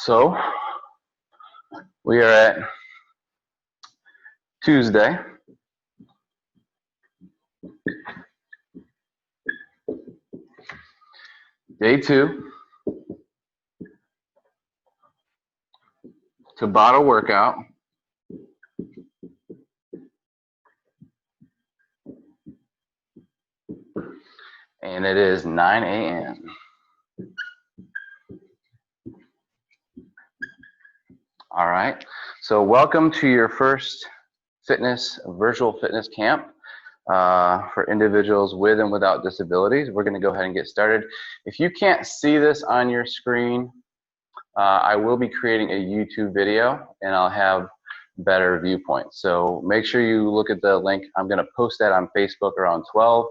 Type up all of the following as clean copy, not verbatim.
So we are at Tuesday. Day 2. Tabata workout. And it is 9 a.m. All right, so welcome to your first virtual fitness camp for individuals with and without disabilities. We're gonna go ahead and get started. If you can't see this on your screen, I will be creating a YouTube video and I'll have better viewpoints. So make sure you look at the link. I'm gonna post that on Facebook around 12.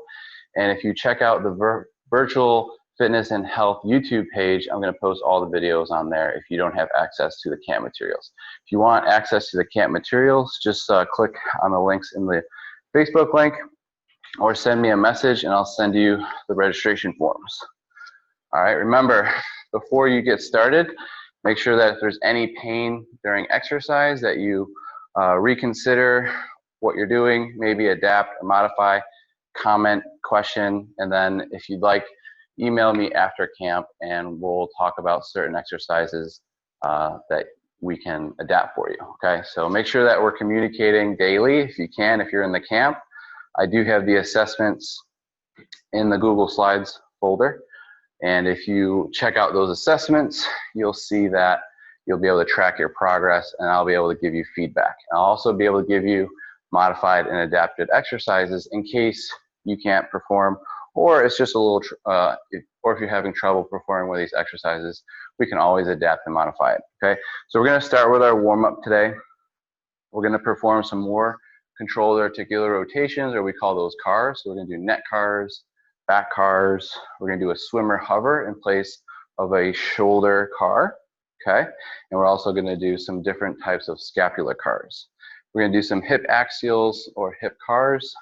And if you check out the virtual fitness and health YouTube page, I'm going to post all the videos on there if you don't have access to the camp materials. If you want access to the camp materials, just click on the links in the Facebook link or send me a message and I'll send you the registration forms. All right, remember, before you get started, make sure that if there's any pain during exercise that you reconsider what you're doing, maybe adapt or modify, comment, question, and then if you'd like, email me after camp and we'll talk about certain exercises that we can adapt for you, okay? So make sure that we're communicating daily if you can, if you're in the camp. I do have the assessments in the Google Slides folder, and if you check out those assessments, you'll see that you'll be able to track your progress and I'll be able to give you feedback. I'll also be able to give you modified and adapted exercises in case you can't perform, or it's just a little, or if you're having trouble performing with these exercises, we can always adapt and modify it, okay? So we're gonna start with our warm-up today. We're gonna perform some more controlled articular rotations, or we call those CARs. So we're gonna do neck CARs, back CARs. We're gonna do a swimmer hover in place of a shoulder CAR, okay? And we're also gonna do some different types of scapula CARs. We're gonna do some hip axials or hip CARs,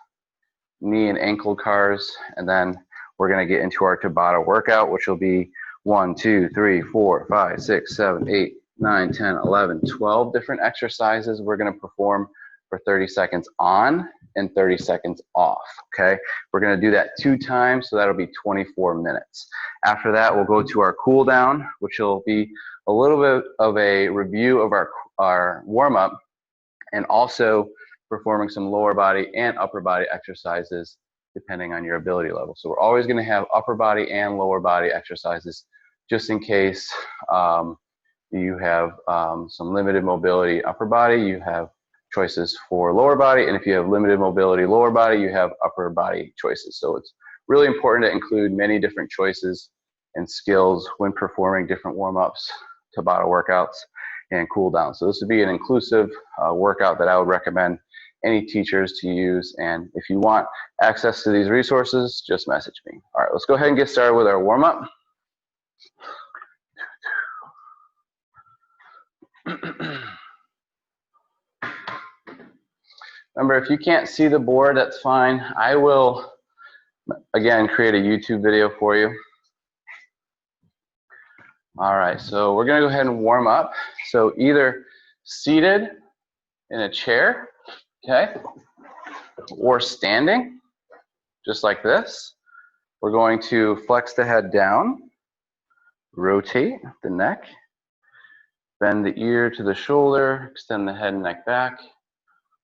knee and ankle CARs, and then we're gonna get into our Tabata workout, which will be 1, 2, 3, 4, 5, 6, 7, 8, 9, 10, 11, 12 different exercises we're gonna perform for 30 seconds on and 30 seconds off, okay? We're gonna do that 2 times, so that'll be 24 minutes. After that, we'll go to our cool down, which will be a little bit of a review of our warm-up and also performing some lower body and upper body exercises depending on your ability level. So we're always going to have upper body and lower body exercises just in case you have some limited mobility upper body, you have choices for lower body, and if you have limited mobility lower body, you have upper body choices. So it's really important to include many different choices and skills when performing different warm-ups, Tabata workouts, and cool down. So this would be an inclusive workout that I would recommend any teachers to use, and if you want access to these resources, just message me. All right, let's go ahead and get started with our warm-up. Remember, if you can't see the board, that's fine. I will, again, create a YouTube video for you. All right, so we're gonna go ahead and warm up. So either seated in a chair, okay, or standing, just like this. We're going to flex the head down, rotate the neck, bend the ear to the shoulder, extend the head and neck back,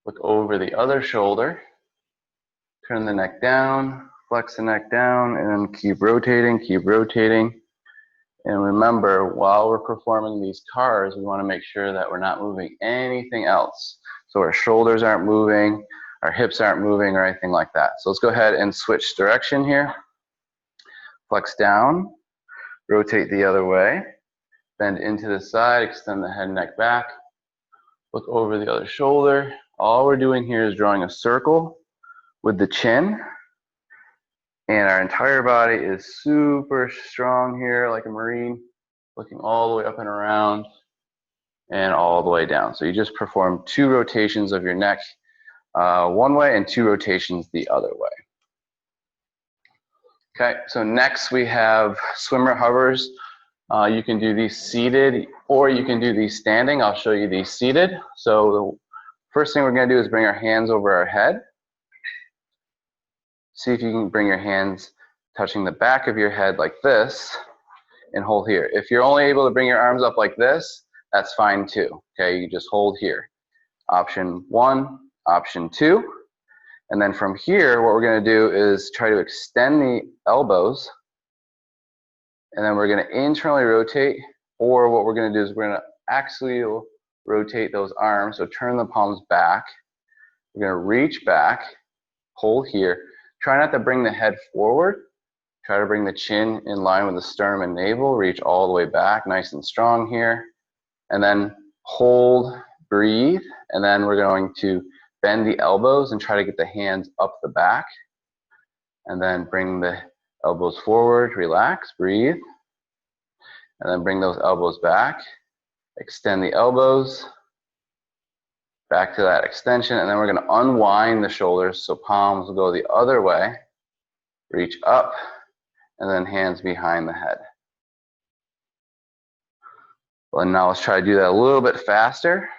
look over the other shoulder, turn the neck down, flex the neck down, and then keep rotating, keep rotating. And remember, while we're performing these CARs, we want to make sure that we're not moving anything else. So our shoulders aren't moving, our hips aren't moving, or anything like that. So let's go ahead and switch direction here. Flex down, rotate the other way, bend into the side, extend the head and neck back, look over the other shoulder. All we're doing here is drawing a circle with the chin, and our entire body is super strong here, like a Marine, looking all the way up and around and all the way down. So you just perform 2 rotations of your neck one way and 2 rotations the other way. Okay, so next we have swimmer hovers You can do these seated or you can do these standing. I'll show you these seated. So the first thing we're going to do is bring our hands over our head. See if you can bring your hands touching the back of your head like this and hold here. If you're only able to bring your arms up like this, that's fine too. Okay, you just hold here. Option 1, option 2. And then from here, what we're going to do is try to extend the elbows. And then we're going to internally rotate, or what we're going to do is we're going to axial rotate those arms. So turn the palms back. We're going to reach back, hold here. Try not to bring the head forward. Try to bring the chin in line with the sternum and navel. Reach all the way back, nice and strong here. And then hold, breathe. And then we're going to bend the elbows and try to get the hands up the back. And then bring the elbows forward, relax, breathe. And then bring those elbows back. Extend the elbows. Back to that extension. And then we're going to unwind the shoulders so palms will go the other way. Reach up. And then hands behind the head. Well, now let's try to do that a little bit faster.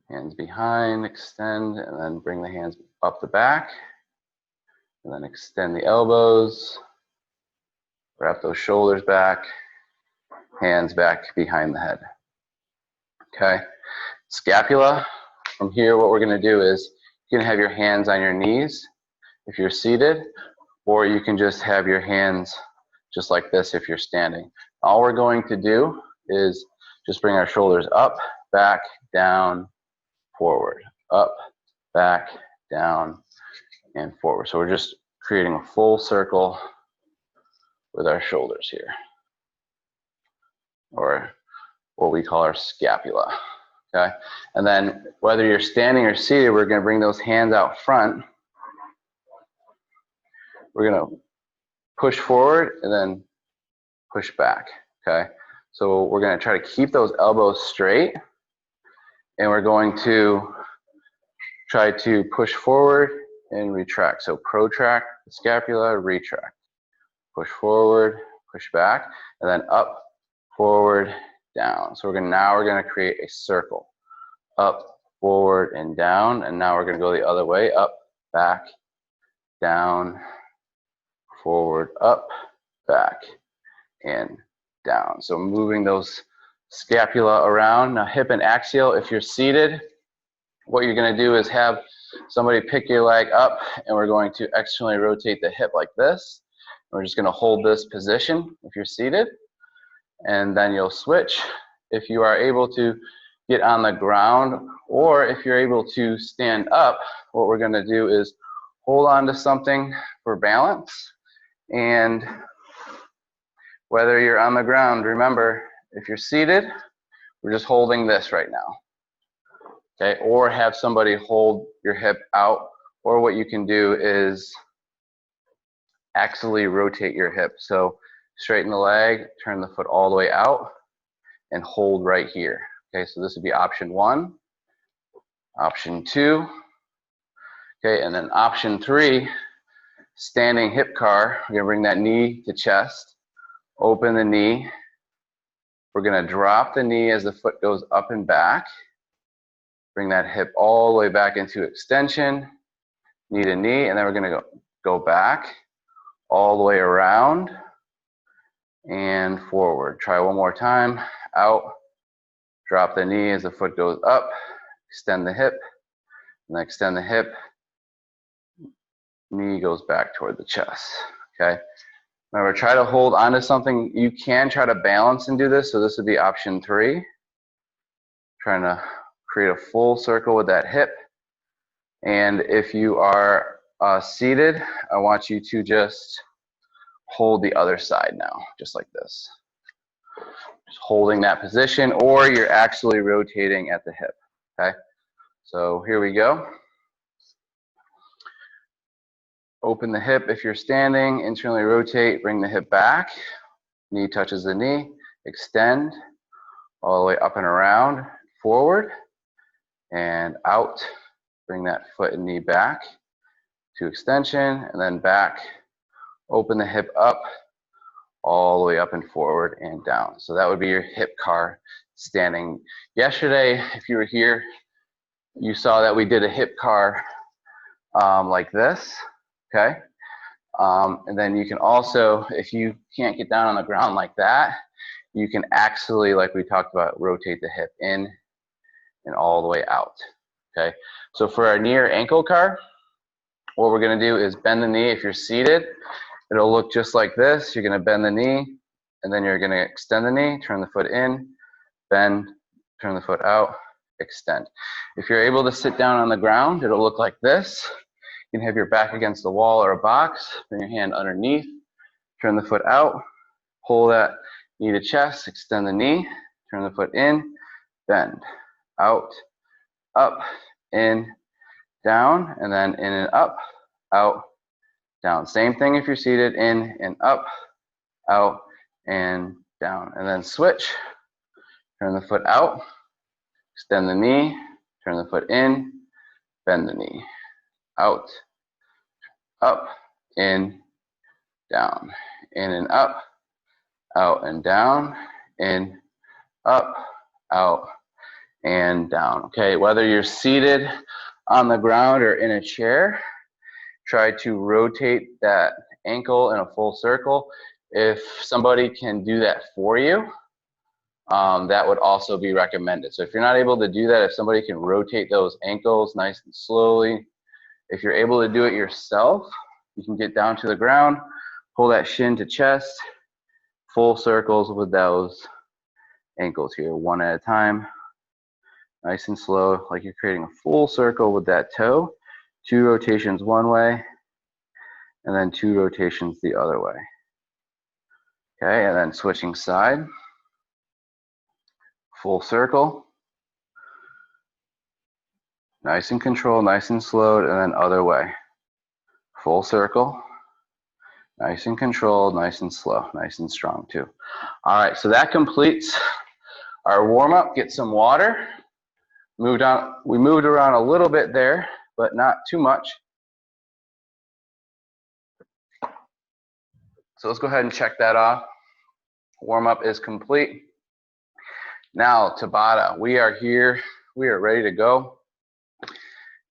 Hands behind, extend, and then bring the hands up the back. And then extend the elbows. Wrap those shoulders back. Hands back behind the head. Okay. Scapula. From here, what we're going to do is you can have your hands on your knees if you're seated, or you can just have your hands just like this if you're standing. All we're going to do is just bring our shoulders up, back, down, forward, up, back, down, and forward. So we're just creating a full circle with our shoulders here, or what we call our scapula. Okay, and then whether you're standing or seated, we're going to bring those hands out front. We're going to push forward and then push back. Okay, so we're going to try to keep those elbows straight, and we're going to try to push forward and retract. So protract the scapula, retract. Push forward, push back, and then up, forward, down. So now we're going to create a circle. Up, forward, and down. And now we're going to go the other way. Up, back, down, forward, up, back, and down. So moving those scapula around. Now hip and axial, if you're seated, what you're going to do is have somebody pick your leg up, and we're going to externally rotate the hip like this. We're just going to hold this position if you're seated, and then you'll switch. If you are able to get on the ground, or if you're able to stand up, what we're going to do is hold on to something for balance. And whether you're on the ground, remember, if you're seated, we're just holding this right now. Okay, or have somebody hold your hip out, or what you can do is axially rotate your hip. So straighten the leg, turn the foot all the way out, and hold right here. Okay, so this would be option 1, option 2. Okay, and then option 3, standing hip CAR. We're gonna bring that knee to chest, open the knee. We're gonna drop the knee as the foot goes up and back. Bring that hip all the way back into extension, knee to knee, and then we're gonna go back all the way around and forward. Try one more time. Out, drop the knee as the foot goes up, extend the hip, and then extend the hip, knee goes back toward the chest. Okay, remember, try to hold onto something. You can try to balance and do this, so this would be option 3. Trying to create a full circle with that hip. And if you are seated, I want you to just hold the other side now, just like this. Just holding that position, or you're actually rotating at the hip. Okay, so here we go. Open the hip if you're standing, internally rotate, bring the hip back, knee touches the knee, extend all the way up and around, forward and out. Bring that foot and knee back to extension, and then back. Open the hip up, all the way up and forward and down. So that would be your hip CAR standing. Yesterday, if you were here, you saw that we did a hip CAR like this, okay? And then you can also, if you can't get down on the ground like that, you can axially, like we talked about, rotate the hip in and all the way out, okay? So for our near ankle CAR, what we're gonna do is bend the knee. If you're seated, it'll look just like this. You're gonna bend the knee, and then you're gonna extend the knee, turn the foot in, bend, turn the foot out, extend. If you're able to sit down on the ground, it'll look like this. You can have your back against the wall or a box, bring your hand underneath, turn the foot out, pull that knee to chest, extend the knee, turn the foot in, bend, out, up, in, down, and then in and up, out, down. Same thing if you're seated, in and up, out, and down. And then switch, turn the foot out, extend the knee, turn the foot in, bend the knee, out, up, in, down, in and up, out and down, in, up, out, and down. Okay, whether you're seated on the ground or in a chair, try to rotate that ankle in a full circle. If somebody can do that for you, that would also be recommended. So if you're not able to do that, if somebody can rotate those ankles nice and slowly, if you're able to do it yourself, you can get down to the ground, pull that shin to chest, full circles with those ankles here, one at a time, nice and slow, like you're creating a full circle with that toe. 2 rotations one way, and then 2 rotations the other way. Okay, and then switching side, full circle, nice and controlled, nice and slowed, and then other way. Full circle, nice and controlled, nice and slow, nice and strong too. All right, so that completes our warm up. Get some water. We moved around a little bit there, but not too much. So let's go ahead and check that off. Warm up is complete. Now Tabata, we are here. We are ready to go.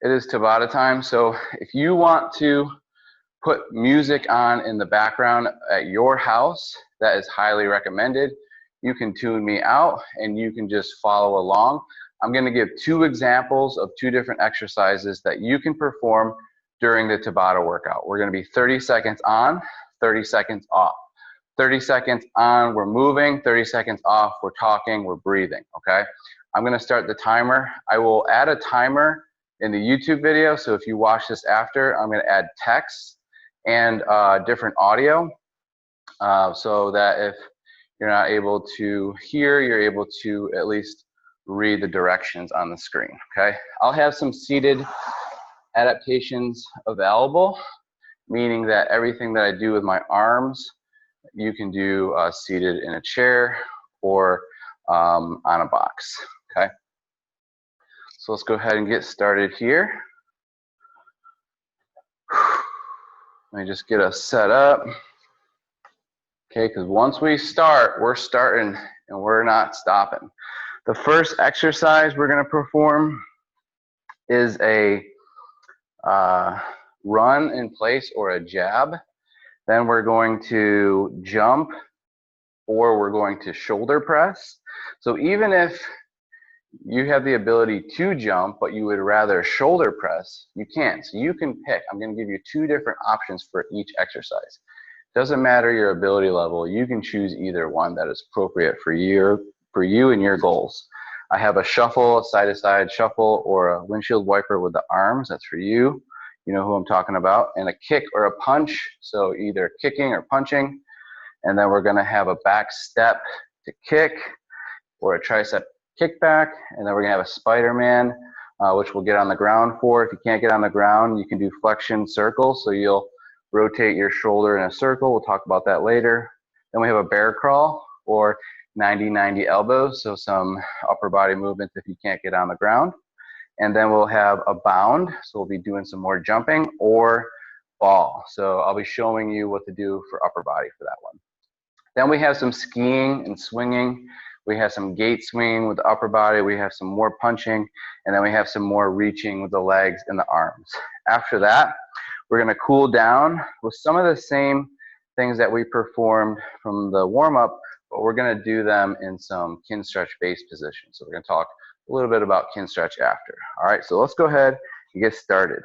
It is Tabata time. So if you want to put music on in the background at your house, that is highly recommended. You can tune me out and you can just follow along. I'm going to give 2 examples of 2 different exercises that you can perform during the Tabata workout. We're going to be 30 seconds on, 30 seconds off. 30 seconds on, we're moving, 30 seconds off, we're talking, we're breathing, okay? I'm going to start the timer. I will add a timer in the YouTube video, so if you watch this after, I'm going to add text and different audio so that if you're not able to hear, you're able to at least read the directions on the screen, okay? I'll have some seated adaptations available, meaning that everything that I do with my arms, you can do seated in a chair or on a box, okay? So let's go ahead and get started here. Let me just get us set up. Okay, because once we start, we're starting and we're not stopping. The first exercise we're going to perform is a run in place or a jab. Then we're going to jump or we're going to shoulder press. So even if you have the ability to jump, but you would rather shoulder press, you can. So you can pick. I'm going to give you 2 different options for each exercise. Doesn't matter your ability level. You can choose either one that is appropriate for you and your goals. I have a shuffle, a side-to-side shuffle, or a windshield wiper with the arms. That's for you. You know who I'm talking about. And a kick or a punch. So either kicking or punching. And then we're going to have a back step to kick or a tricep kickback. And then we're going to have a Spider-Man, which we'll get on the ground for. If you can't get on the ground, you can do flexion circles. So you'll rotate your shoulder in a circle. We'll talk about that later. Then we have a bear crawl or 90-90 elbows. So some upper body movements if you can't get on the ground. And then we'll have a bound. So we'll be doing some more jumping or ball. So I'll be showing you what to do for upper body for that one. Then we have some skiing and swinging. We have some gait swinging with the upper body. We have some more punching. And then we have some more reaching with the legs and the arms. After that, we're going to cool down with some of the same things that we performed from the warm-up, but we're going to do them in some kin stretch base positions. So we're going to talk a little bit about kin stretch after. All right, so let's go ahead and get started.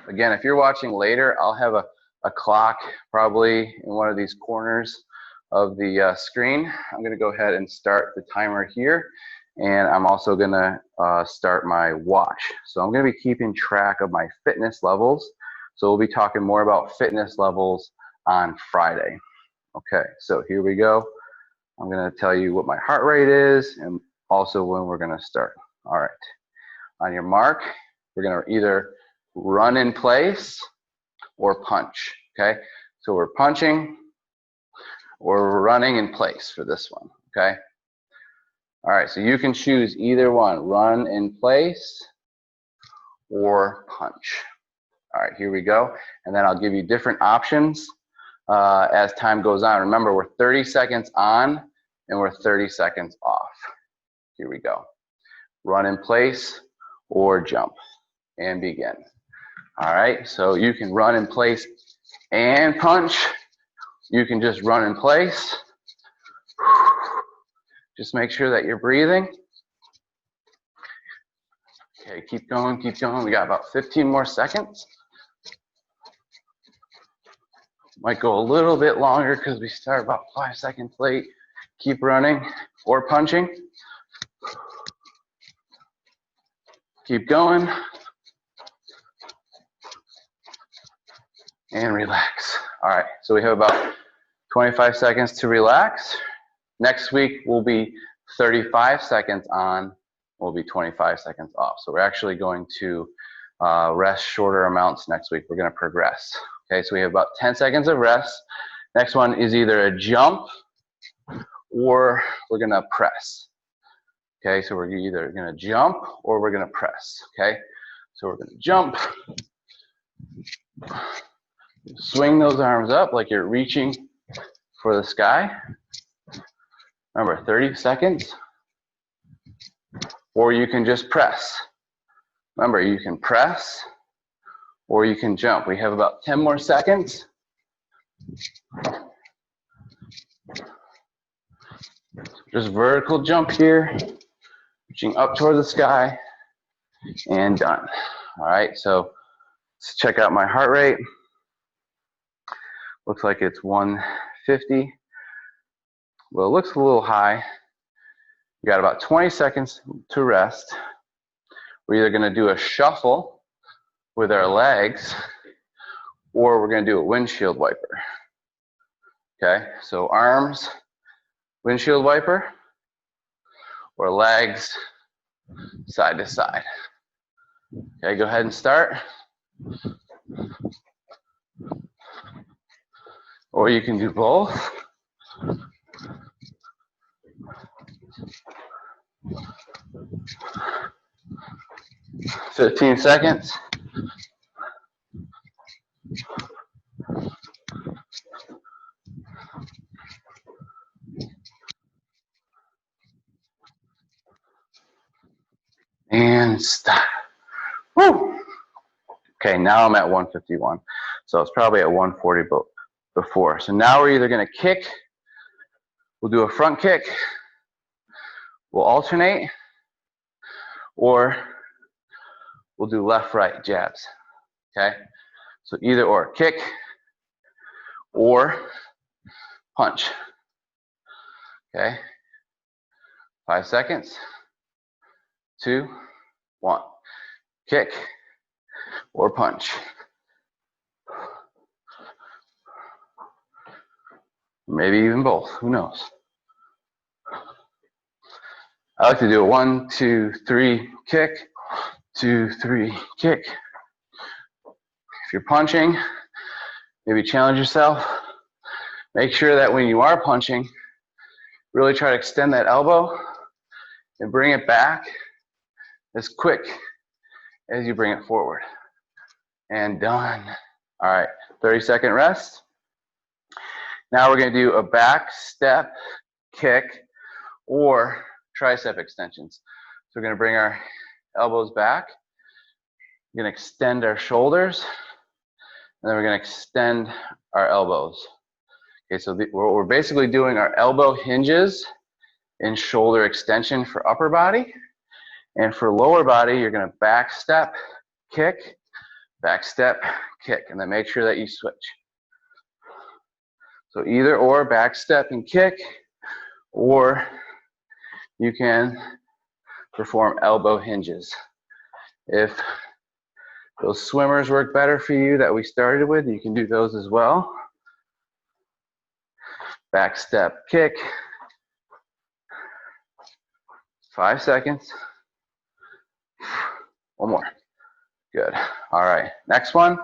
Again, if you're watching later, I'll have a clock probably in one of these corners of the screen. I'm going to go ahead and start the timer here, and I'm also going to start my watch. So I'm going to be keeping track of my fitness levels. So we'll be talking more about fitness levels on Friday. Okay, so here we go. I'm going to tell you what my heart rate is and also when we're going to start. All right, on your mark, we're going to either run in place or punch. Okay, so we're punching or we're running in place for this one. Okay, all right, so you can choose either one, run in place or punch. All right, here we go, and then I'll give you different options as time goes on. Remember, we're 30 seconds on and we're 30 seconds off. Here we go. Run in place or jump, and begin. All right, so you can run in place and punch. You can just run in place. Just make sure that you're breathing. Okay, keep going, keep going. We got about 15 more seconds. Might go a little bit longer because we start about 5 seconds late. Keep running or punching. Keep going. And relax. All right, so we have about 25 seconds to relax. Next week will be 35 seconds on, will be 25 seconds off. So we're actually going to rest shorter amounts next week. We're going to progress. Okay, so we have about 10 seconds of rest. Next one is either a jump or we're going to press. Okay, so we're either going to jump or we're going to press. Okay, so we're going to jump. Swing those arms up like you're reaching for the sky. Remember, 30 seconds. Or you can just press. Remember, you can press or you can jump. We have about 10 more seconds. Just vertical jump here, reaching up toward the sky, and done. All right, so let's check out my heart rate. Looks like it's 150. Well, it looks a little high. We got about 20 seconds to rest. We're either going to do a shuffle with our legs, or we're going to do a windshield wiper. Okay, so arms, windshield wiper, or legs, side to side. Okay, go ahead and start. Or you can do both. "15 seconds. And stop. Woo! Okay, now I'm at 151. So it's probably at 140 before. So now we're either going to kick, we'll do a front kick, we'll alternate, or we'll do left, right jabs. Okay, so either or, kick or punch. Okay, 5 seconds, 2, 1. Kick or punch. Maybe even both, who knows? I like to do a 1, 2, 3 kick, 2, 3 kick. If you're punching, maybe challenge yourself. Make sure that when you are punching, really try to extend that elbow and bring it back as quick as you bring it forward. And done. All right, 30-second rest. Now we're going to do a back step kick or tricep extensions. So we're going to bring our elbows back. We're going to extend our shoulders, and then we're going to extend our elbows. Okay, so we're basically doing our elbow hinges in shoulder extension for upper body. And for lower body, you're going to back step, kick, back step, kick, and then make sure that you switch. So either or, back step and kick, or you can perform elbow hinges. If those swimmers work better for you that we started with, you can do those as well. Back step, kick. 5 seconds. One more. Good. All right. Next one,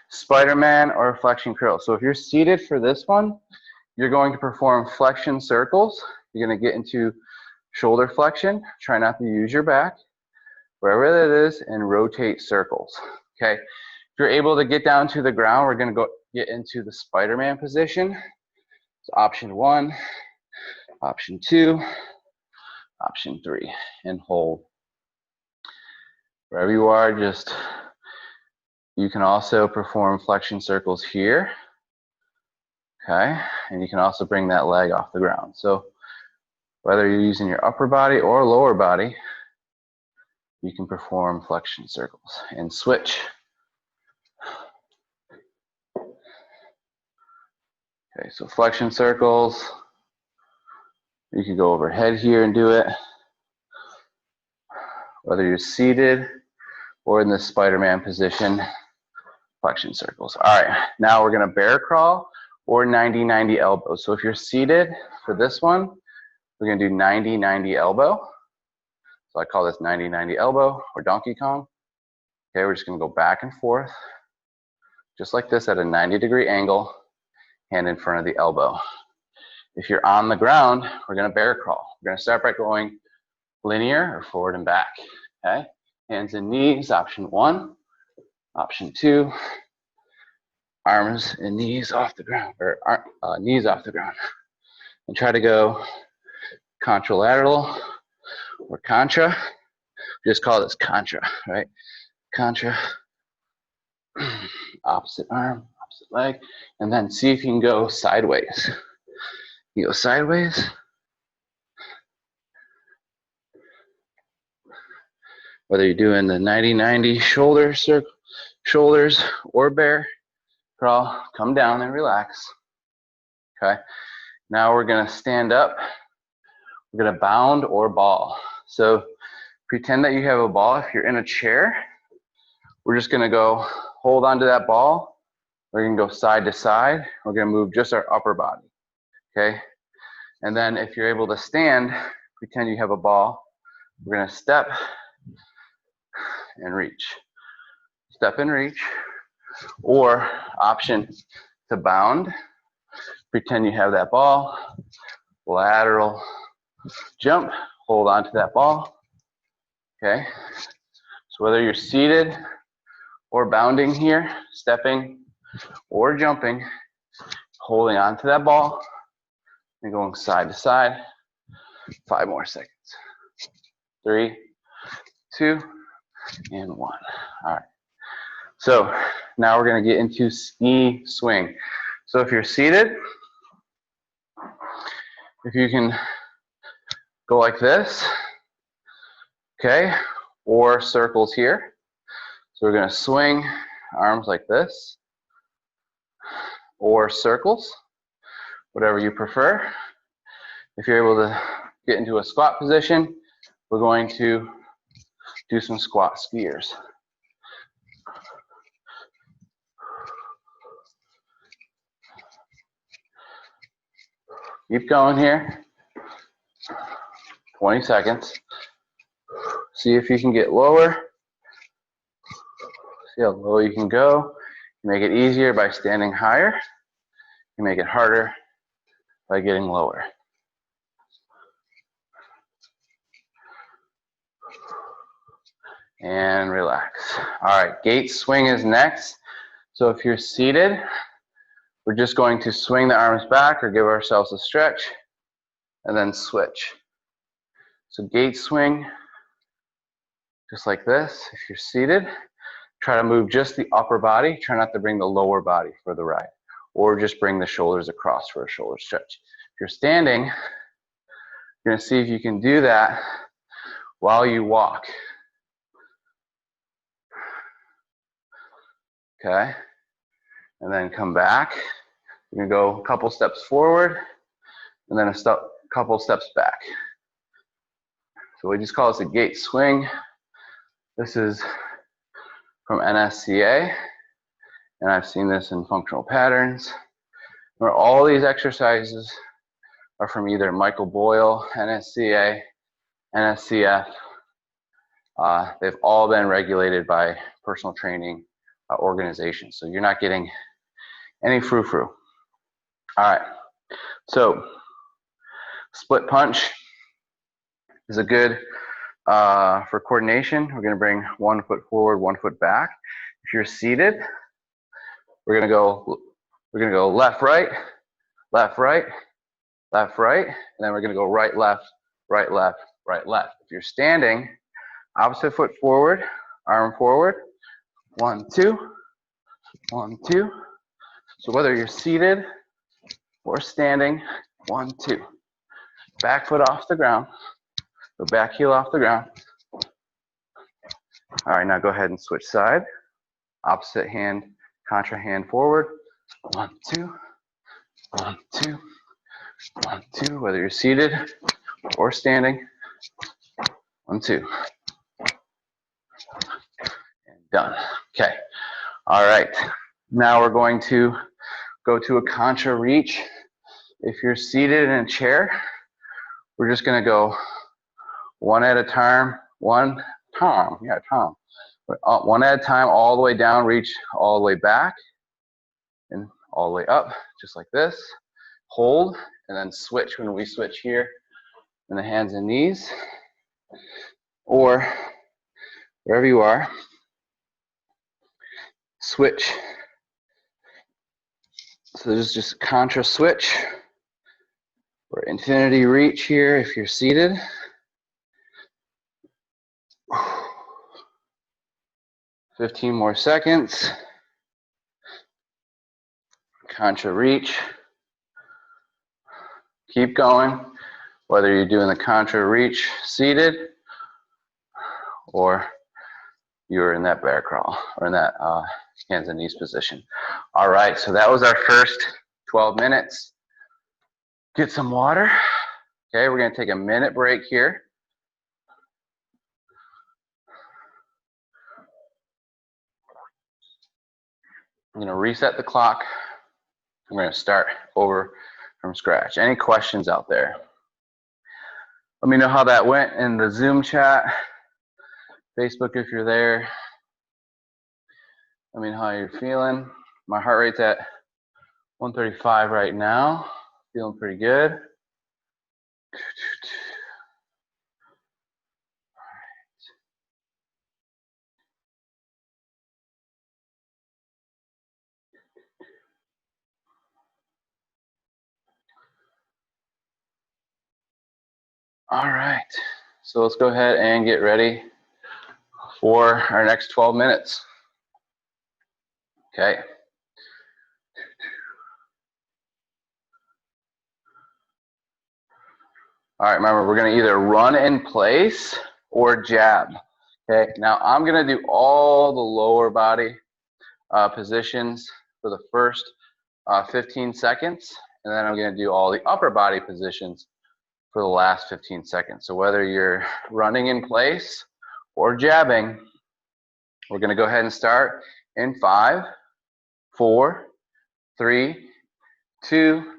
Spider-Man or flexion curl. So if you're seated for this one, you're going to perform flexion circles. You're going to get into shoulder flexion. Try not to use your back, wherever that is, and rotate circles. Okay. If you're able to get down to the ground, we're going to get into the Spider-Man position. So option 1, option 2, option 3, and hold. Wherever you are, you can also perform flexion circles here. Okay, and you can also bring that leg off the ground. So whether you're using your upper body or lower body, you can perform flexion circles and switch. Okay, so flexion circles, you can go overhead here and do it. Whether you're seated or in the Spider-Man position, flexion circles. All right, now we're gonna bear crawl or 90-90 elbow. So if you're seated for this one, we're gonna do 90-90 elbow. So I call this 90-90 elbow or Donkey Kong. Okay, we're just gonna go back and forth, just like this at a 90-degree angle, hand in front of the elbow. If you're on the ground, we're gonna bear crawl. We're gonna start by going linear or forward and back, okay? Hands and knees, option 1. Option 2, arms and knees off the ground, or knees off the ground. And try to go contralateral or contra. We just call this contra, right? Contra, opposite arm, opposite leg, and then see if you can go sideways. You go sideways. Whether you're doing the 90-90 shoulder circle, shoulders or bear crawl, come down and relax. Okay. Now we're gonna stand up. We're gonna bound or ball. So pretend that you have a ball. If you're in a chair, we're just gonna go hold onto that ball. We're gonna go side to side. We're gonna move just our upper body. Okay. And then if you're able to stand, pretend you have a ball. We're gonna step and reach. Step and reach. Or option to bound. Pretend you have that ball. Lateral jump. Hold on to that ball. Okay. So whether you're seated or bounding here, stepping or jumping, holding on to that ball and going side to side. 5 more seconds. 3, 2, and 1. All right. So now we're going to get into ski swing. So if you're seated, if you can go like this, okay, or circles here. So we're going to swing arms like this, or circles, whatever you prefer. If you're able to get into a squat position, we're going to do some squat skiers. Keep going here. 20 seconds. See if you can get lower. See how low you can go. You make it easier by standing higher. You make it harder by getting lower. And relax. All right, gait swing is next. So if you're seated, we're just going to swing the arms back or give ourselves a stretch and then switch. So gait swing, just like this. If you're seated, try to move just the upper body. Try not to bring the lower body for the ride, or just bring the shoulders across for a shoulder stretch. If you're standing, you're gonna see if you can do that while you walk. Okay, and then come back. You're gonna go a couple steps forward, and then a couple steps back. So we just call this a gait swing. This is from NSCA, and I've seen this in functional patterns, where all these exercises are from either Michael Boyle, NSCA, NSCF. They've all been regulated by personal training organizations, so you're not getting any frou-frou. All right, so split punch is a good for coordination. We're gonna bring 1 foot forward, 1 foot back. If you're seated, we're gonna go left, right, left, right, left, right, and then we're gonna go right, left, right, left, right, left. If you're standing, opposite foot forward, arm forward, 1, 2, 1, 2. So whether you're seated or standing, 1, 2. Back foot off the ground, go back heel off the ground. All right, now go ahead and switch side. Opposite hand, contra hand forward. 1, 2, 1, 2, 1, 2. Whether you're seated or standing, 1, 2. And done. Okay. All right. Now we're going to go to a contra reach. If you're seated in a chair, we're just going to go one at a time, one at a time, all the way down, reach all the way back, and all the way up, just like this. Hold, and then switch when we switch here in the hands and knees, or wherever you are, switch. So this is just contra switch, or infinity reach here if you're seated. $15 more seconds. Contra reach. Keep going, whether you're doing the contra reach seated or you're in that bear crawl or in that hands and knees position. All right, so that was our first 12 minutes. Get some water. Okay, we're gonna take a minute break here. I'm gonna reset the clock. I'm gonna start over from scratch. Any questions out there? Let me know how that went in the Zoom chat. Facebook if you're there. Let me know how you're feeling. My heart rate's at 135 right now. Feeling pretty good. All right, so let's go ahead and get ready for our next 12 minutes. Okay. All right, remember, we're gonna either run in place or jab. Okay, now I'm gonna do all the lower body positions for the first 15 seconds, and then I'm gonna do all the upper body positions for the last 15 seconds. So whether you're running in place or jabbing, we're gonna go ahead and start in 5, 4, 3, 2,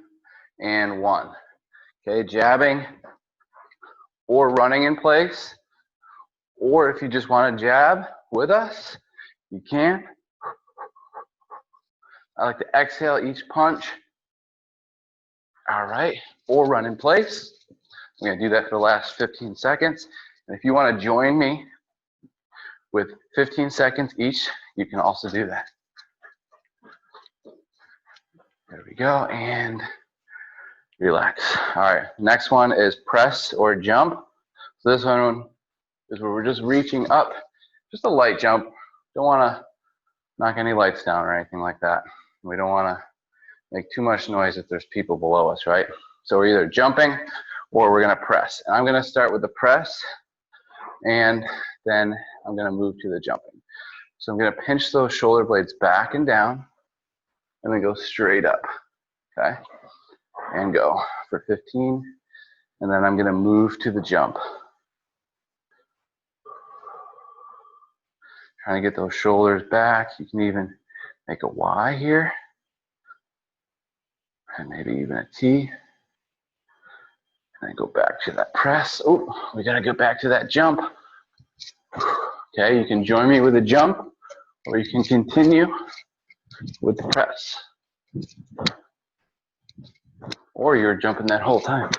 and 1. Okay, jabbing or running in place, or if you just want to jab with us, you can. I like to exhale each punch. All right, or run in place. I'm gonna do that for the last 15 seconds. And if you want to join me with 15 seconds each, you can also do that. There we go, and relax. All right, next one is press or jump. So this one is where we're just reaching up, just a light jump. Don't want to knock any lights down or anything like that. We don't want to make too much noise if there's people below us, right? So we're either jumping or we're going to press. And I'm going to start with the press, and then I'm going to move to the jumping. So I'm going to pinch those shoulder blades back and down, and then go straight up, okay? And go for 15, and then I'm going to move to the jump. Trying to get those shoulders back. You can even make a Y here, and maybe even a T. And then go back to that press. Oh, we got to go back to that jump. Okay, you can join me with a jump, or you can continue with the press. Or you're jumping that whole time.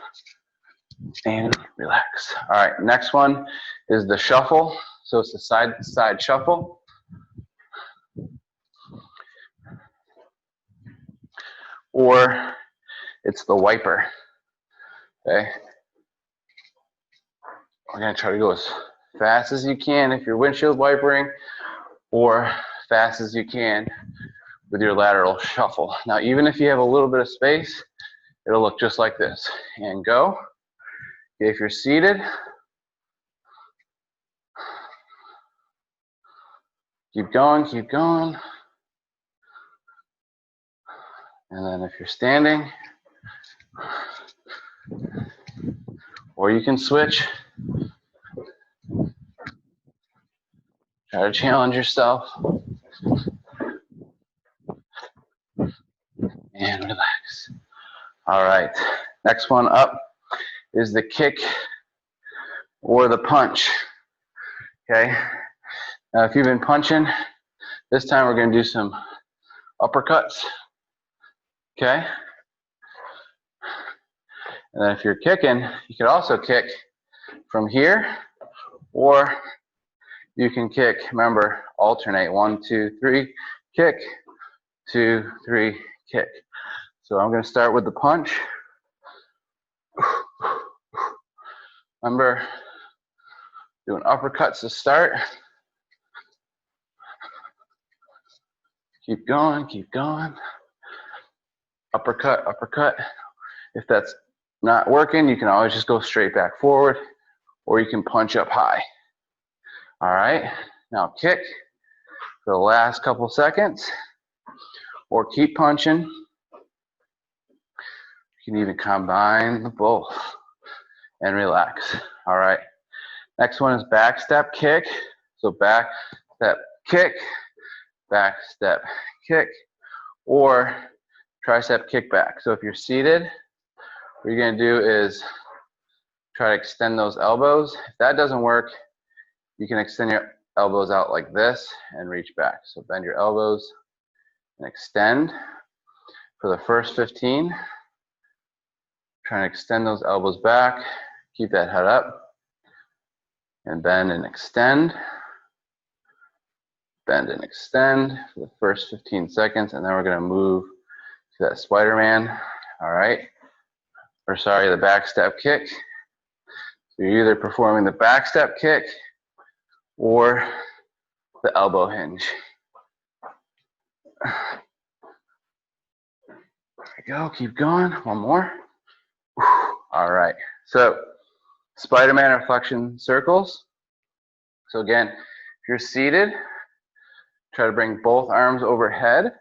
And relax. All right, next one is the shuffle. So it's the side-to-side shuffle. Or it's the wiper. Okay. We're going to try to go as fast as you can if you're windshield wipering, or fast as you can with your lateral shuffle. Now, even if you have a little bit of space, it'll look just like this. And go. If you're seated, keep going, keep going. And then if you're standing, or you can switch. Try to challenge yourself. And relax. All right, next one up is the kick or the punch. Okay, now if you've been punching, this time we're going to do some uppercuts. Okay, and then if you're kicking, you can also kick from here, or you can kick, remember, alternate 1, 2, 3, kick, 2, 3, kick. So I'm going to start with the punch. Remember, doing uppercuts to start. Keep going, keep going. Uppercut, uppercut. If that's not working, you can always just go straight back forward, or you can punch up high. All right, now kick for the last couple seconds, or keep punching. You can even combine the both and relax. All right, next one is back step kick. So back step kick, back step kick, or tricep kickback. So if you're seated, what you're gonna do is try to extend those elbows. If that doesn't work, you can extend your elbows out like this and reach back. So bend your elbows and extend for the first 15. Trying to extend those elbows back, keep that head up, and bend and extend. Bend and extend for the first 15 seconds, and then we're gonna move to that Spider-Man, all right? Or sorry, the back step kick. So you're either performing the back step kick or the elbow hinge. There we go, keep going, one more. All right, so Spider-Man or flexion circles. So again, if you're seated, try to bring both arms overhead.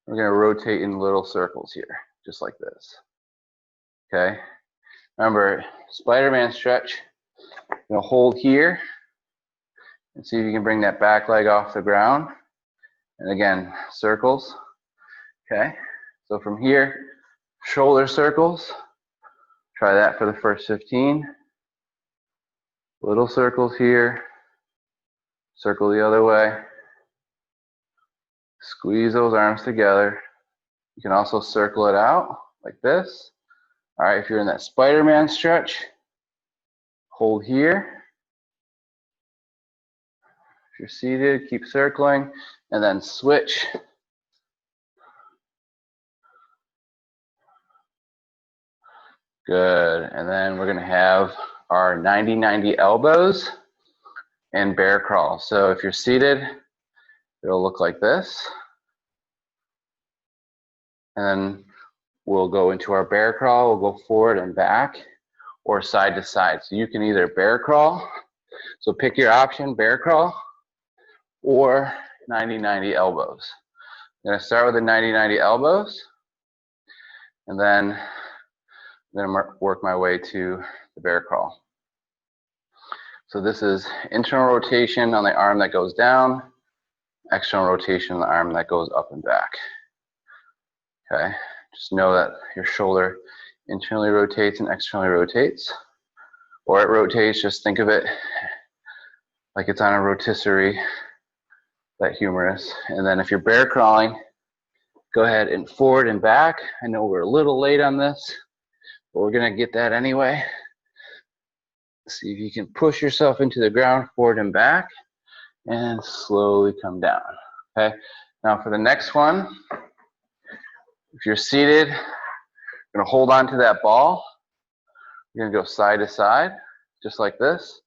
We're gonna rotate in little circles here, just like this, okay? Remember, Spider-Man stretch, you're gonna hold here and see if you can bring that back leg off the ground. And again, circles, okay? So from here, shoulder circles. Try that for the first 15. Little circles here. Circle the other way. Squeeze those arms together. You can also circle it out like this. All right, if you're in that Spider-Man stretch, hold here. If you're seated, keep circling, and then switch Good. And then we're going to have our 90-90 elbows and bear crawl. So if you're seated, it'll look like this. And then we'll go into our bear crawl. We'll go forward and back or side to side. So you can either bear crawl, so pick your option, bear crawl, or 90-90 elbows. I'm going to start with the 90-90 elbows, and then I'm going to work my way to the bear crawl. So this is internal rotation on the arm that goes down, external rotation on the arm that goes up and back. Okay, just know that your shoulder internally rotates and externally rotates, or it rotates. Just think of it like it's on a rotisserie, that humerus. And then if you're bear crawling, go ahead and forward and back. I know we're a little late on this, but we're gonna get that anyway. See if you can push yourself into the ground, forward and back, and slowly come down. Okay, now for the next one, if you're seated, you're gonna hold on to that ball. You're gonna go side to side, just like this.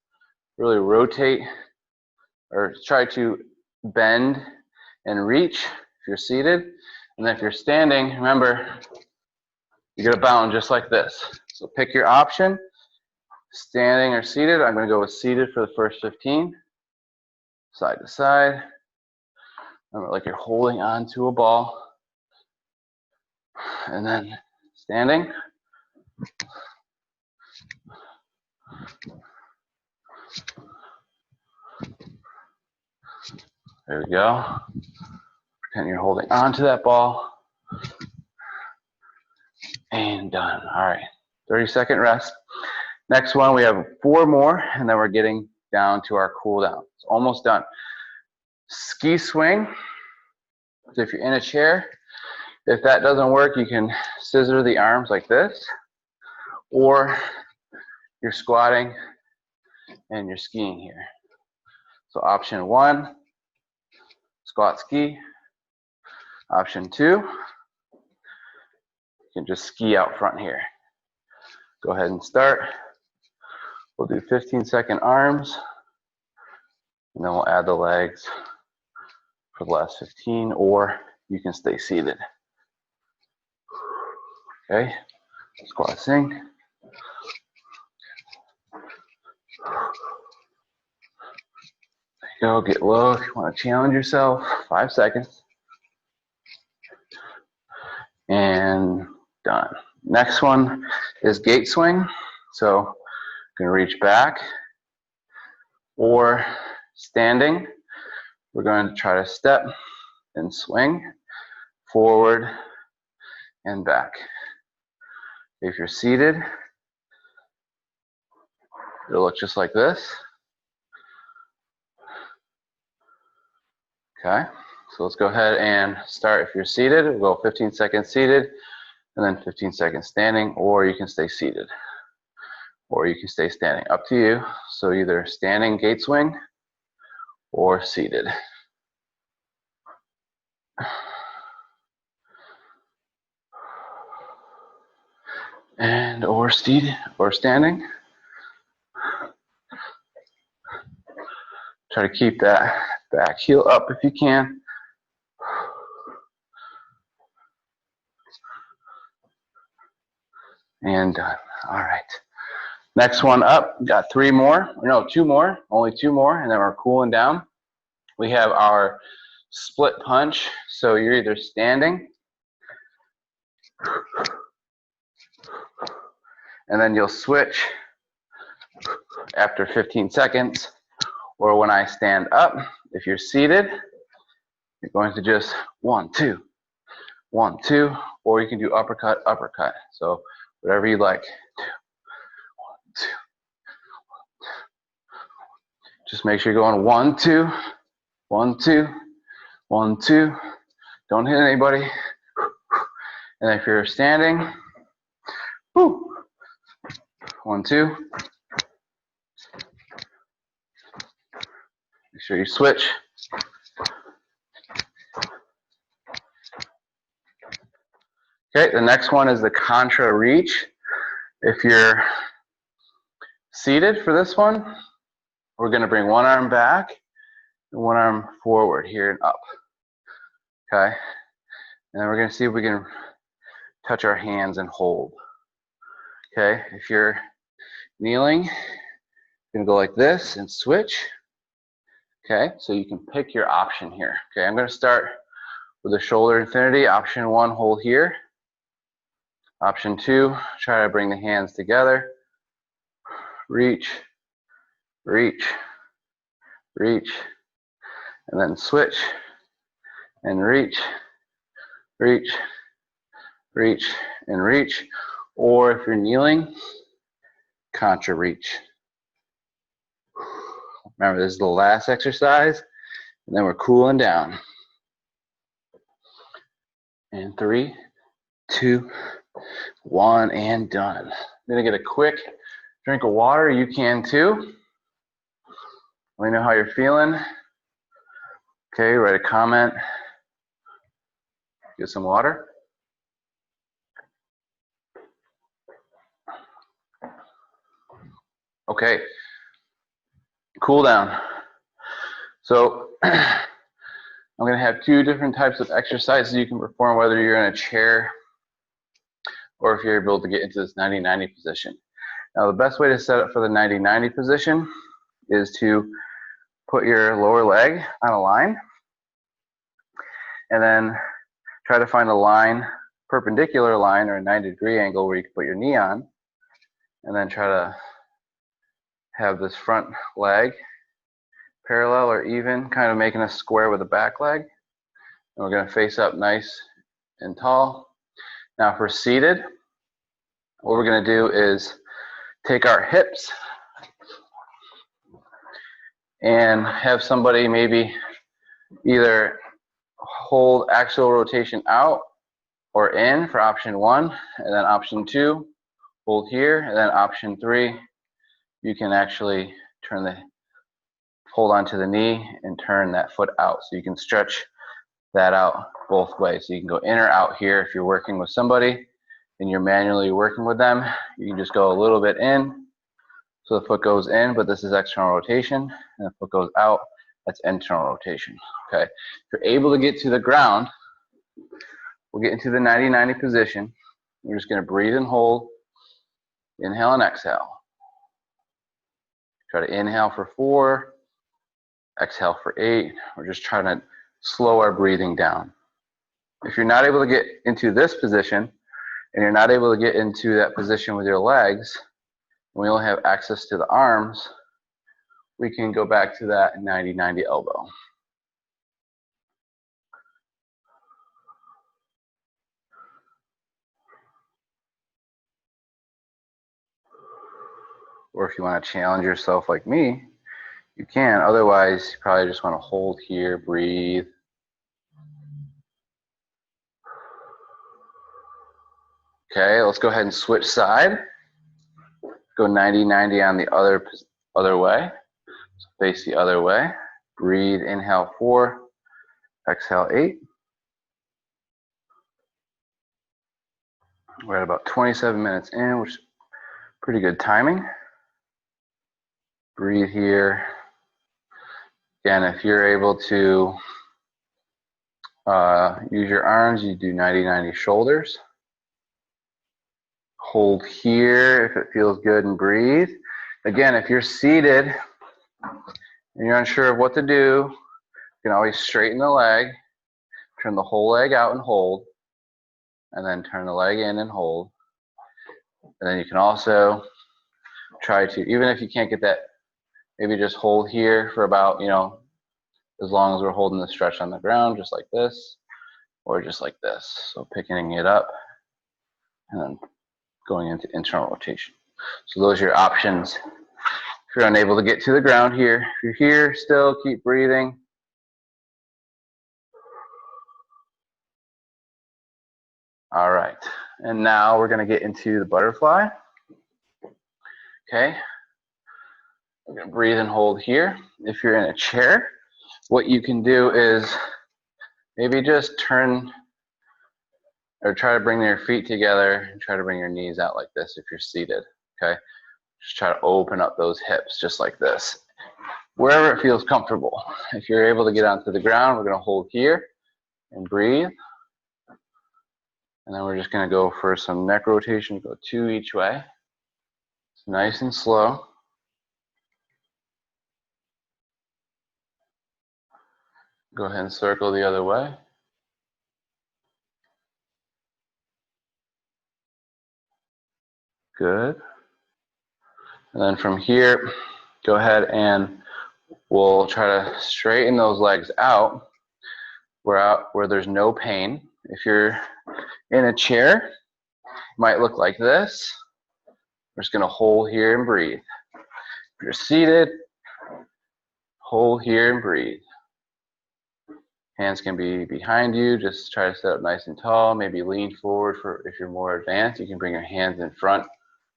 Really rotate, or try to bend and reach if you're seated. And then if you're standing, remember, you're gonna bound just like this. So pick your option, standing or seated. I'm gonna go with seated for the first 15. Side to side. Remember, like you're holding on to a ball. And then standing. There we go. Pretend you're holding on to that ball. And done. All right, 30-second rest. Next one, we have 4 more, and then we're getting down to our cool down. It's almost done. Ski swing. So if you're in a chair, if that doesn't work, you can scissor the arms like this, or you're squatting and you're skiing here. So option 1, squat ski. Option 2, you can just ski out front here. Go ahead and start. We'll do 15-second arms, and then we'll add the legs for the last 15, or you can stay seated. Okay, squat sing. There you go, get low if you want to challenge yourself. 5 seconds. And done. Next one is gait swing. So I'm going to reach back, or standing, we're going to try to step and swing forward and back. If you're seated, it'll look just like this. Okay, so let's go ahead and start. If you're seated, we'll go 15 seconds seated, and then 15 seconds standing, or you can stay seated, or you can stay standing. Up to you. So either standing gait swing or seated. And or seated or standing. Try to keep that back heel up if you can. And done. All right. Next one up, got 3 more. No, 2 more. Only 2 more, and then we're cooling down. We have our split punch. So you're either standing, and then you'll switch after 15 seconds. Or when I stand up, if you're seated, you're going to just 1, 2, 1, 2, or you can do uppercut, uppercut. So whatever you like. 2, 1, 2. Just make sure you're going 1, 2, 1, 2, 1, 2. Don't hit anybody. And if you're standing, 1, 2. Make sure you switch. Okay, the next one is the contra reach. If you're seated for this one, we're going to bring one arm back and one arm forward here and up. Okay? And then we're going to see if we can touch our hands and hold. Okay? If you're kneeling, you're going to go like this and switch. Okay? So you can pick your option here. Okay? I'm going to start with the shoulder infinity. Option 1, hold here. Option 2, try to bring the hands together. Reach, reach, reach, and then switch, and reach, reach, reach, and reach. Or if you're kneeling, contra reach. Remember, this is the last exercise, and then we're cooling down. And 3, 2, 1, and done. I'm gonna get a quick drink of water. You can too. Let me know how you're feeling. Okay, write a comment. Get some water. Okay, cool down. So I'm going to have 2 different types of exercises you can perform, whether you're in a chair or if you're able to get into this 90-90 position. Now, the best way to set up for the 90-90 position is to put your lower leg on a line and then try to find a line, perpendicular line or a 90-degree angle where you can put your knee on, and then try to have this front leg parallel or even, kind of making a square with the back leg. And we're going to face up nice and tall. Now for seated, what we're going to do is take our hips and have somebody maybe either hold axial rotation out or in for option 1, and then option 2, hold here, and then option 3, you can actually hold onto the knee and turn that foot out. So you can stretch that out both ways. So you can go in or out here. If you're working with somebody and you're manually working with them, you can just go a little bit in. So the foot goes in, but this is external rotation, and the foot goes out, that's internal rotation. Okay. If you're able to get to the ground, we'll get into the 90-90 position. We're just going to breathe and hold, inhale and exhale. Try to inhale for 4, exhale for 8. We're just trying to slow our breathing down. If you're not able to get into this position, and you're not able to get into that position with your legs, and we only have access to the arms, we can go back to that 90-90 elbow. Or if you want to challenge yourself like me, you can. Otherwise, you probably just want to hold here, breathe. Okay, let's go ahead and switch side. Go 90-90 on the other way. So face the other way. Breathe, inhale 4, exhale 8. We're at about 27 minutes in, which is pretty good timing. Breathe here. Again, if you're able to use your arms, you do 90-90 shoulders. Hold here if it feels good and breathe. Again, if you're seated and you're unsure of what to do, you can always straighten the leg, turn the whole leg out and hold, and then turn the leg in and hold. And then you can also try to, even if you can't get that, maybe just hold here for about, as long as we're holding the stretch on the ground, just like this, or just like this. So picking it up and then going into internal rotation. So those are your options. If you're unable to get to the ground here, if you're here still, keep breathing. All right, and now we're gonna get into the butterfly. Okay, we're gonna breathe and hold here. If you're in a chair, what you can do is maybe just turn or try to bring your feet together and try to bring your knees out like this if you're seated, okay? Just try to open up those hips just like this, wherever it feels comfortable. If you're able to get onto the ground, we're gonna hold here and breathe. And then we're just gonna go for some neck rotation, go 2 each way. It's nice and slow. Go ahead and circle the other way. Good. And then from here, go ahead and we'll try to straighten those legs out where there's no pain. If you're in a chair, it might look like this. We're just gonna hold here and breathe. If you're seated, hold here and breathe. Hands can be behind you. Just try to sit up nice and tall. Maybe lean forward for if you're more advanced. You can bring your hands in front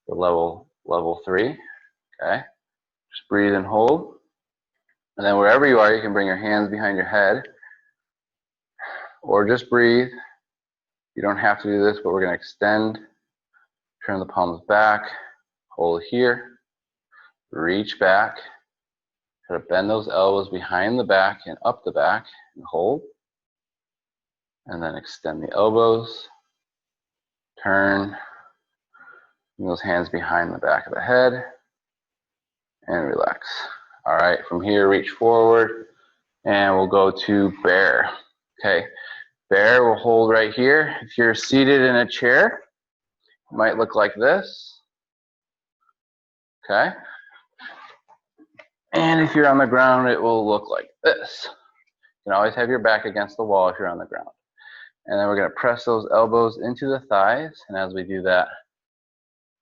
for level 3. Okay. Just breathe and hold. And then wherever you are, you can bring your hands behind your head or just breathe. You don't have to do this, but we're going to extend, turn the palms back, hold here, reach back, try to bend those elbows behind the back and up the back and hold. And then extend the elbows, turn, bring those hands behind the back of the head, and relax. All right, from here, reach forward, and we'll go to bear. Okay, bear, we'll hold right here. If you're seated in a chair, it might look like this. Okay, and if you're on the ground, it will look like this. You can always have your back against the wall if you're on the ground. And then we're going to press those elbows into the thighs, and as we do that,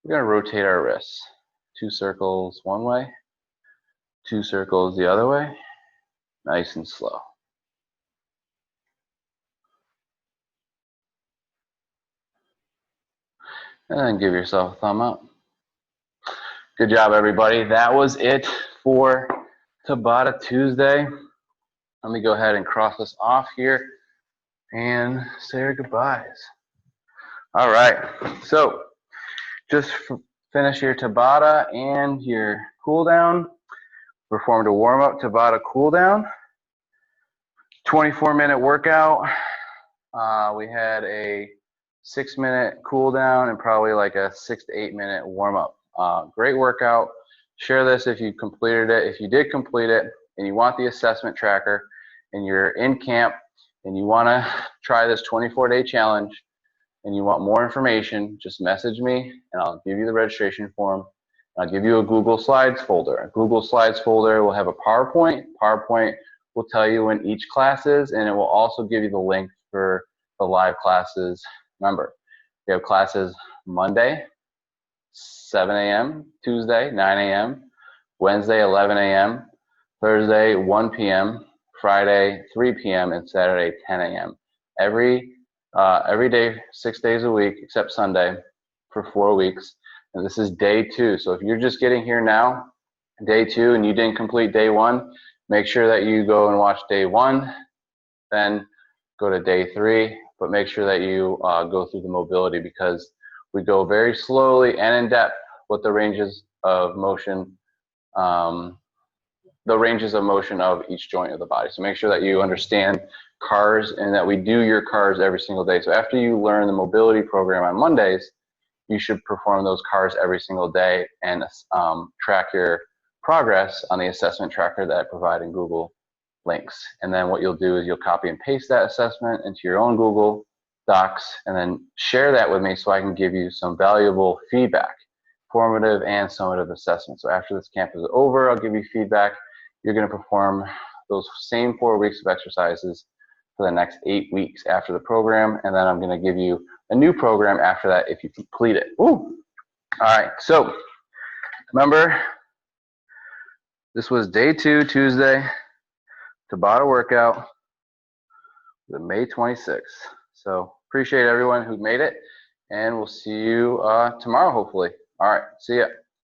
we're going to rotate our wrists. 2 circles one way, 2 circles the other way, nice and slow. And then give yourself a thumb up. Good job, everybody. That was it for Tabata Tuesday. Let me go ahead and cross this off here and say our goodbyes. All right, so just finish your Tabata and your cool down. Performed a warm-up Tabata cool down. 24-minute workout. We had a 6-minute cool down and probably like a 6 to 8 minute warm-up. Great workout. Share this if you completed it. If you did complete it and you want the assessment tracker and you're in camp and you want to try this 24-day challenge and you want more information, just message me and I'll give you the registration form. I'll give you a Google Slides folder. A Google Slides folder will have a PowerPoint. PowerPoint will tell you when each class is, and it will also give you the link for the live classes. Remember, we have classes Monday, 7 a.m., Tuesday, 9 a.m., Wednesday, 11 a.m., Thursday, 1 p.m., Friday, 3 p.m., and Saturday, 10 a.m. Every day, 6 days a week, except Sunday, for 4 weeks. And this is day 2. So if you're just getting here now, day 2, and you didn't complete day 1, make sure that you go and watch day 1, then go to day 3, but make sure that you go through the mobility because we go very slowly and in depth with the ranges of motion, of each joint of the body. So make sure that you understand CARs and that we do your CARs every single day. So after you learn the mobility program on Mondays, you should perform those CARs every single day and track your progress on the assessment tracker that I provide in Google links. And then what you'll do is you'll copy and paste that assessment into your own Google Docs and then share that with me so I can give you some valuable feedback, formative and summative assessment. So after this camp is over, I'll give you feedback. You're going to perform those same 4 weeks of exercises for the next 8 weeks after the program, and then I'm going to give you a new program after that if you complete it. Ooh. All right, so remember, this was day 2, Tuesday, Tabata workout, the May 26th. So appreciate everyone who made it, and we'll see you tomorrow, hopefully. All right, see ya.